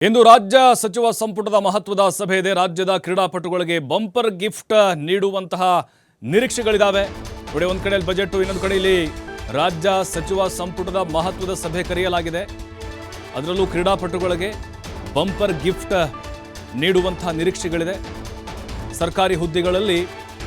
ಇಂದು ರಾಜ್ಯ ಸಚಿವ ಸಂಪುಟದ ಮಹತ್ವದ ಸಭೆ ಇದೆ. ರಾಜ್ಯದ ಕ್ರೀಡಾಪಟುಗಳಿಗೆ ಬಂಪರ್ ಗಿಫ್ಟ್ ನೀಡುವಂತಹ ನಿರೀಕ್ಷೆಗಳಿದ್ದಾವೆ. ನೋಡಿ, ಒಂದು ಕಡೆಯಲ್ಲಿ ಬಜೆಟ್, ಇನ್ನೊಂದು ಕಡೆಯಲ್ಲಿ ರಾಜ್ಯ ಸಚಿವ ಸಂಪುಟದ ಮಹತ್ವದ ಸಭೆ ಕರೆಯಲಾಗಿದೆ. ಅದರಲ್ಲೂ ಕ್ರೀಡಾಪಟುಗಳಿಗೆ ಬಂಪರ್ ಗಿಫ್ಟ್ ನೀಡುವಂತಹ ನಿರೀಕ್ಷೆಗಳಿದೆ. ಸರ್ಕಾರಿ ಹುದ್ದೆಗಳಲ್ಲಿ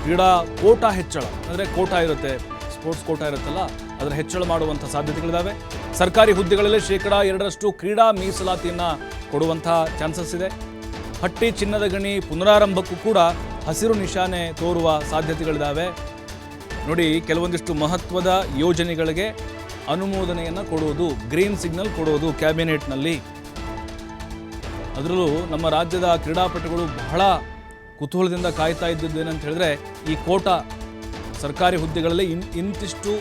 ಕ್ರೀಡಾ ಕೋಟಾ ಹೆಚ್ಚಳ, ಅಂದರೆ ಕೋಟಾ ಇರುತ್ತೆ, ಸ್ಪೋರ್ಟ್ಸ್ ಕೋಟಾ ಇರುತ್ತಲ್ಲ, ಅದರ ಹೆಚ್ಚಳ ಮಾಡುವಂಥ ಸಾಧ್ಯತೆಗಳಿದ್ದಾವೆ. ಸರ್ಕಾರಿ ಹುದ್ದೆಗಳಲ್ಲಿ 2% ಕ್ರೀಡಾ ಮೀಸಲಾತಿಯನ್ನು ಕೊಡುವಂತಹ ಚಾನ್ಸಸ್ ಇದೆ. ಹಟ್ಟಿ ಚಿನ್ನದ ಗಣಿ ಪುನರಾರಂಭಕ್ಕೂ ಕೂಡ ಹಸಿರು ನಿಶಾನೆ ತೋರುವ ಸಾಧ್ಯತೆಗಳಿದ್ದಾವೆ. ನೋಡಿ, ಕೆಲವೊಂದಿಷ್ಟು ಮಹತ್ವದ ಯೋಜನೆಗಳಿಗೆ ಅನುಮೋದನೆಯನ್ನು ಕೊಡುವುದು, ಗ್ರೀನ್ ಸಿಗ್ನಲ್ ಕೊಡುವುದು ಕ್ಯಾಬಿನೆಟ್ನಲ್ಲಿ. ಅದರಲ್ಲೂ ನಮ್ಮ ರಾಜ್ಯದ ಕ್ರೀಡಾಪಟುಗಳು ಬಹಳ ಕುತೂಹಲದಿಂದ ಕಾಯ್ತಾ ಇದ್ದದ್ದು ಏನಂತ ಹೇಳಿದ್ರೆ, ಈ ಕೋಟಾ ಸರ್ಕಾರಿ ಹುದ್ದೆಗಳಲ್ಲಿ ಇಂತಿಷ್ಟು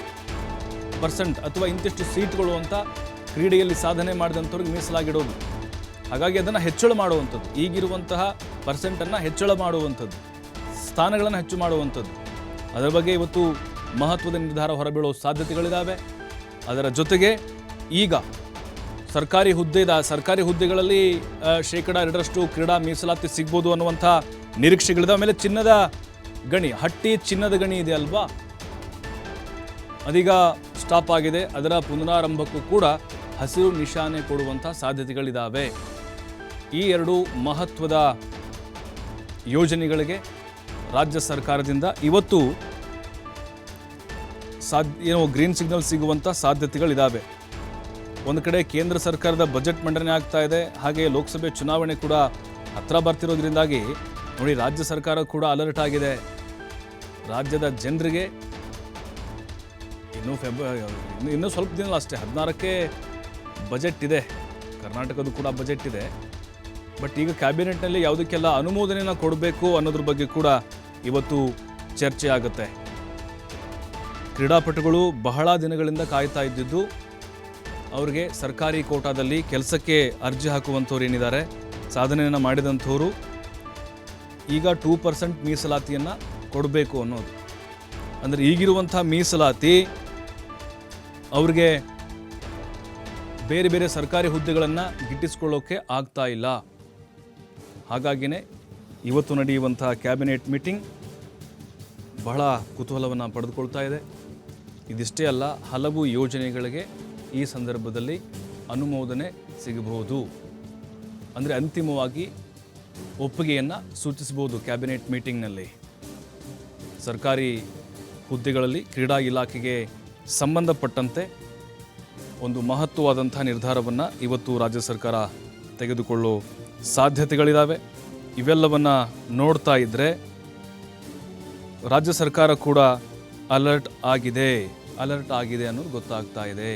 ಪರ್ಸೆಂಟ್ ಅಥವಾ ಇಂತಿಷ್ಟು ಸೀಟ್ಗಳು ಅಂತ ಕ್ರೀಡೆಯಲ್ಲಿ ಸಾಧನೆ ಮಾಡಿದಂಥವ್ರಿಗೆ ಮೀಸಲಾಗಿಡೋದು. ಹಾಗಾಗಿ ಅದನ್ನು ಹೆಚ್ಚಳ ಮಾಡುವಂಥದ್ದು, ಈಗಿರುವಂತಹ ಪರ್ಸೆಂಟನ್ನು ಹೆಚ್ಚಳ ಮಾಡುವಂಥದ್ದು, ಸ್ಥಾನಗಳನ್ನು ಹೆಚ್ಚು ಮಾಡುವಂಥದ್ದು, ಅದರ ಬಗ್ಗೆ ಇವತ್ತು ಮಹತ್ವದ ನಿರ್ಧಾರ ಹೊರಬೀಳುವ ಸಾಧ್ಯತೆಗಳಿದ್ದಾವೆ. ಅದರ ಜೊತೆಗೆ ಈಗ ಸರ್ಕಾರಿ ಹುದ್ದೆಗಳಲ್ಲಿ 2% ಕ್ರೀಡಾ ಮೀಸಲಾತಿ ಸಿಗ್ಬೋದು ಅನ್ನುವಂಥ ನಿರೀಕ್ಷೆಗಳಿದ್ದಾವೆ. ಆಮೇಲೆ ಚಿನ್ನದ ಗಣಿ, ಹಟ್ಟಿ ಚಿನ್ನದ ಗಣಿ ಇದೆ ಅಲ್ವಾ, ಅದೀಗ ಸ್ಟಾಪ್ ಆಗಿದೆ. ಅದರ ಪುನರಾರಂಭಕ್ಕೂ ಕೂಡ ಹಸಿರು ನಿಶಾನೆ ಕೊಡುವಂಥ ಸಾಧ್ಯತೆಗಳಿದ್ದಾವೆ. ಈ ಎರಡು ಮಹತ್ವದ ಯೋಜನೆಗಳಿಗೆ ರಾಜ್ಯ ಸರ್ಕಾರದಿಂದ ಇವತ್ತು ಗ್ರೀನ್ ಸಿಗ್ನಲ್ ಸಿಗುವಂಥ ಸಾಧ್ಯತೆಗಳಿದ್ದಾವೆ. ಒಂದು ಕಡೆ ಕೇಂದ್ರ ಸರ್ಕಾರದ ಬಜೆಟ್ ಮಂಡನೆ ಆಗ್ತಾ ಇದೆ, ಹಾಗೆ ಲೋಕಸಭೆ ಚುನಾವಣೆ ಕೂಡ ಹತ್ತಿರ ಬರ್ತಿರೋದ್ರಿಂದಾಗಿ ನೋಡಿ, ರಾಜ್ಯ ಸರ್ಕಾರ ಕೂಡ ಅಲರ್ಟ್ ಆಗಿದೆ. ರಾಜ್ಯದ ಜನರಿಗೆ ಇನ್ನೂ ಸ್ವಲ್ಪ ದಿನ ಅಷ್ಟೇ, 16ಕ್ಕೆ ಬಜೆಟ್ ಇದೆ, ಕರ್ನಾಟಕದ ಕೂಡ ಬಜೆಟ್ ಇದೆ. ಬಟ್ ಈಗ ಕ್ಯಾಬಿನೆಟ್ನಲ್ಲಿ ಯಾವುದಕ್ಕೆಲ್ಲ ಅನುಮೋದನೆಯನ್ನು ಕೊಡಬೇಕು ಅನ್ನೋದ್ರ ಬಗ್ಗೆ ಕೂಡ ಇವತ್ತು ಚರ್ಚೆ ಆಗುತ್ತೆ. ಕ್ರೀಡಾಪಟುಗಳು ಬಹಳ ದಿನಗಳಿಂದ ಕಾಯ್ತಾ ಇದ್ದಿದ್ದು, ಅವ್ರಿಗೆ ಸರ್ಕಾರಿ ಕೋಟಾದಲ್ಲಿ ಕೆಲಸಕ್ಕೆ ಅರ್ಜಿ ಹಾಕುವಂಥವ್ರು ಏನಿದ್ದಾರೆ, ಸಾಧನೆಯನ್ನು ಮಾಡಿದಂಥವರು ಈಗ 2% ಮೀಸಲಾತಿಯನ್ನು ಕೊಡಬೇಕು ಅನ್ನೋದು. ಅಂದರೆ ಈಗಿರುವಂಥ ಮೀಸಲಾತಿ ಅವ್ರಿಗೆ ಬೇರೆ ಬೇರೆ ಸರ್ಕಾರಿ ಹುದ್ದೆಗಳನ್ನು ಗಿಟ್ಟಿಸ್ಕೊಳ್ಳೋಕ್ಕೆ ಆಗ್ತಾ ಇಲ್ಲ. ಹಾಗಾಗಿನೇ ಇವತ್ತು ನಡೆಯುವಂಥ ಕ್ಯಾಬಿನೆಟ್ ಮೀಟಿಂಗ್ ಬಹಳ ಕುತೂಹಲವನ್ನು ಪಡೆದುಕೊಳ್ತಾ ಇದೆ. ಇದಿಷ್ಟೇ ಅಲ್ಲ, ಹಲವು ಯೋಜನೆಗಳಿಗೆ ಈ ಸಂದರ್ಭದಲ್ಲಿ ಅನುಮೋದನೆ ಸಿಗಬಹುದು. ಅಂದರೆ ಅಂತಿಮವಾಗಿ ಒಪ್ಪಿಗೆಯನ್ನು ಸೂಚಿಸಬಹುದು ಕ್ಯಾಬಿನೆಟ್ ಮೀಟಿಂಗ್ನಲ್ಲಿ. ಸರ್ಕಾರಿ ಹುದ್ದೆಗಳಲ್ಲಿ ಕ್ರೀಡಾ ಇಲಾಖೆಗೆ ಸಂಬಂಧಪಟ್ಟಂತೆ ಒಂದು ಮಹತ್ವವಾದಂಥ ನಿರ್ಧಾರವನ್ನು ಇವತ್ತು ರಾಜ್ಯ ಸರ್ಕಾರ ತೆಗೆದುಕೊಳ್ಳೋ ಸಾಧ್ಯತೆಗಳಿದ್ದಾವೆ. ಇವೆಲ್ಲವನ್ನು ನೋಡ್ತಾ ಇದ್ದರೆ ರಾಜ್ಯ ಸರ್ಕಾರ ಕೂಡ ಅಲರ್ಟ್ ಆಗಿದೆ ಅನ್ನೋದು ಗೊತ್ತಾಗ್ತಾ ಇದೆ.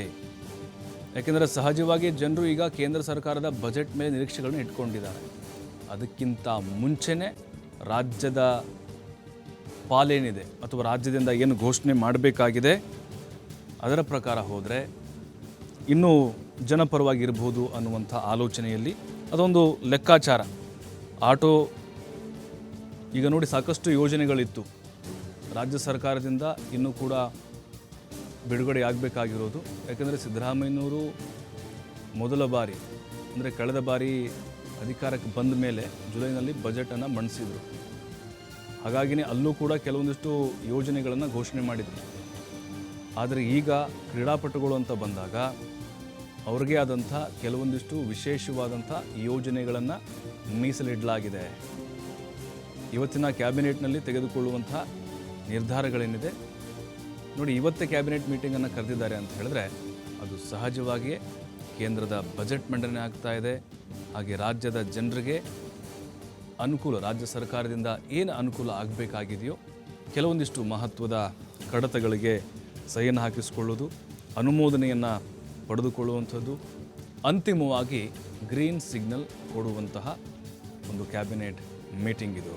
ಯಾಕೆಂದರೆ ಸಹಜವಾಗಿ ಜನರು ಈಗ ಕೇಂದ್ರ ಸರ್ಕಾರದ ಬಜೆಟ್ ಮೇಲೆ ನಿರೀಕ್ಷೆಗಳನ್ನು ಇಟ್ಕೊಂಡಿದ್ದಾರೆ. ಅದಕ್ಕಿಂತ ಮುಂಚೆನೇ ರಾಜ್ಯದ ಪಾಲೇನಿದೆ ಅಥವಾ ರಾಜ್ಯದಿಂದ ಏನು ಘೋಷಣೆ ಮಾಡಬೇಕಾಗಿದೆ ಅದರ ಪ್ರಕಾರ ಹೋದರೆ ಇನ್ನೂ ಜನಪರವಾಗಿರ್ಬೋದು ಅನ್ನುವಂಥ ಆಲೋಚನೆಯಲ್ಲಿ ಅದೊಂದು ಲೆಕ್ಕಾಚಾರ. ಆಟೋ ಈಗ ನೋಡಿ, ಸಾಕಷ್ಟು ಯೋಜನೆಗಳಿತ್ತು ರಾಜ್ಯ ಸರ್ಕಾರದಿಂದ ಇನ್ನೂ ಕೂಡ ಬಿಡುಗಡೆ ಆಗಬೇಕಾಗಿರೋದು. ಯಾಕೆಂದರೆ ಸಿದ್ದರಾಮಯ್ಯನವರು ಮೊದಲ ಬಾರಿ, ಅಂದರೆ ಕಳೆದ ಬಾರಿ ಅಧಿಕಾರಕ್ಕೆ ಬಂದ ಮೇಲೆ ಜುಲೈನಲ್ಲಿ ಬಜೆಟನ್ನು ಮಂಡಿಸಿದರು. ಹಾಗಾಗಿನೇ ಅಲ್ಲೂ ಕೂಡ ಕೆಲವೊಂದಿಷ್ಟು ಯೋಜನೆಗಳನ್ನು ಘೋಷಣೆ ಮಾಡಿದರು. ಆದರೆ ಈಗ ಕ್ರೀಡಾಪಟುಗಳು ಅಂತ ಬಂದಾಗ ಅವ್ರಿಗೆ ಆದಂಥ ಕೆಲವೊಂದಿಷ್ಟು ವಿಶೇಷವಾದಂಥ ಯೋಜನೆಗಳನ್ನು ಮೀಸಲಿಡಲಾಗಿದೆ. ಇವತ್ತಿನ ಕ್ಯಾಬಿನೆಟ್ನಲ್ಲಿ ತೆಗೆದುಕೊಳ್ಳುವಂಥ ನಿರ್ಧಾರಗಳೇನಿದೆ ನೋಡಿ, ಇವತ್ತೇ ಕ್ಯಾಬಿನೆಟ್ ಮೀಟಿಂಗನ್ನು ಕರೆದಿದ್ದಾರೆ ಅಂತ ಹೇಳಿದ್ರೆ ಅದು ಸಹಜವಾಗಿಯೇ ಕೇಂದ್ರದ ಬಜೆಟ್ ಮಂಡನೆ ಆಗ್ತಾ ಇದೆ. ಹಾಗೆ ರಾಜ್ಯದ ಜನರಿಗೆ ಅನುಕೂಲ, ರಾಜ್ಯ ಸರ್ಕಾರದಿಂದ ಏನು ಅನುಕೂಲ ಆಗಬೇಕಾಗಿದೆಯೋ ಕೆಲವೊಂದಿಷ್ಟು ಮಹತ್ವದ ಕಡತಗಳಿಗೆ ಸಹಿಯನ್ನು ಹಾಕಿಸಿಕೊಳ್ಳೋದು, ಅನುಮೋದನೆಯನ್ನು ಪಡೆದುಕೊಳ್ಳುವಂಥದ್ದು, ಅಂತಿಮವಾಗಿ ಗ್ರೀನ್ ಸಿಗ್ನಲ್ ಕೊಡುವಂತಹ ಒಂದು ಕ್ಯಾಬಿನೆಟ್ ಮೀಟಿಂಗ್ ಇದು.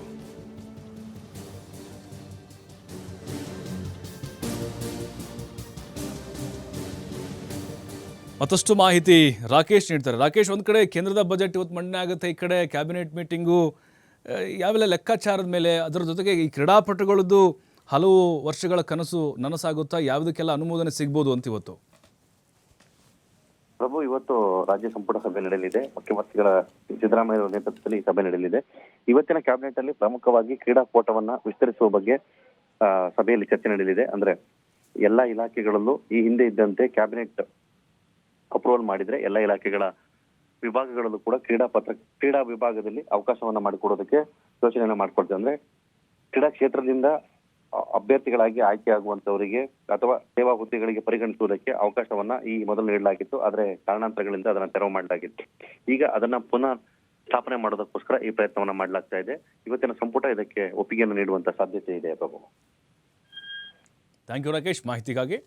ಮತ್ತಷ್ಟು ಮಾಹಿತಿ ರಾಕೇಶ್ ನೀಡ್ತಾರೆ. ರಾಕೇಶ್, ಒಂದು ಕಡೆ ಕೇಂದ್ರದ ಬಜೆಟ್ ಇವತ್ತು ಮಂಡನೆ ಆಗುತ್ತೆ, ಈ ಕಡೆ ಕ್ಯಾಬಿನೆಟ್ ಮೀಟಿಂಗು, ಯಾವೆಲ್ಲ ಲೆಕ್ಕಾಚಾರದ ಮೇಲೆ, ಅದರ ಜೊತೆಗೆ ಈ ಕ್ರೀಡಾಪಟುಗಳದ್ದು ಹಲವು ವರ್ಷಗಳ ಕನಸು ನನಸಾಗುತ್ತಾ, ಯಾವುದಕ್ಕೆಲ್ಲ ಅನುಮೋದನೆ ಸಿಗ್ಬೋದು ಅಂತ ಇವತ್ತು? ಪ್ರಭು, ಇವತ್ತು ರಾಜ್ಯ ಸಂಪುಟ ಸಭೆ ನಡೆಯಲಿದೆ. ಮುಖ್ಯಮಂತ್ರಿಗಳ ಸಿದ್ದರಾಮಯ್ಯ ಅವರ ನೇತೃತ್ವದಲ್ಲಿ ಈ ಸಭೆ ನಡೆಯಲಿದೆ. ಇವತ್ತಿನ ಕ್ಯಾಬಿನೆಟ್ ಅಲ್ಲಿ ಪ್ರಮುಖವಾಗಿ ಕ್ರೀಡಾ ಕೋಟವನ್ನ ವಿಸ್ತರಿಸುವ ಬಗ್ಗೆ ಸಭೆಯಲ್ಲಿ ಚರ್ಚೆ ನಡೆಯಲಿದೆ. ಅಂದ್ರೆ ಎಲ್ಲಾ ಇಲಾಖೆಗಳಲ್ಲೂ ಈ ಹಿಂದೆ ಇದ್ದಂತೆ ಕ್ಯಾಬಿನೆಟ್ ಅಪ್ರೂವಲ್ ಮಾಡಿದ್ರೆ ಎಲ್ಲಾ ಇಲಾಖೆಗಳ ವಿಭಾಗಗಳಲ್ಲೂ ಕೂಡ ಕ್ರೀಡಾ ವಿಭಾಗದಲ್ಲಿ ಅವಕಾಶವನ್ನ ಮಾಡಿಕೊಡೋದಕ್ಕೆ ಯೋಚನೆಯನ್ನ ಮಾಡ್ಕೊಡ್ತೇವೆ. ಅಂದ್ರೆ ಕ್ರೀಡಾ ಕ್ಷೇತ್ರದಿಂದ ಅಭ್ಯರ್ಥಿಗಳಾಗಿ ಆಯ್ಕೆ ಆಗುವಂತವರಿಗೆ ಅಥವಾ ಸೇವಾ ಹುದ್ದೆಗಳಿಗೆ ಪರಿಗಣಿಸುವುದಕ್ಕೆ ಅವಕಾಶವನ್ನ ಈ ಮೊದಲು ನೀಡಲಾಗಿತ್ತು. ಆದ್ರೆ ಕಾರಣಾಂತರಗಳಿಂದ ಅದನ್ನ ತೆರವು ಮಾಡಲಾಗಿತ್ತು. ಈಗ ಅದನ್ನ ಪುನಃ ಸ್ಥಾಪನೆ ಮಾಡೋದಕ್ಕೋಸ್ಕರ ಈ ಪ್ರಯತ್ನವನ್ನ ಮಾಡಲಾಗ್ತಾ ಇದೆ. ಇವತ್ತಿನ ಸಂಪುಟ ಇದಕ್ಕೆ ಒಪ್ಪಿಗೆಯನ್ನು ನೀಡುವಂತ ಸಾಧ್ಯತೆ ಇದೆ. ಬಾಬು, ಥ್ಯಾಂಕ್ ಯು ರಾಕೇಶ್ ಮಾಹಿತಿಗಾಗಿ.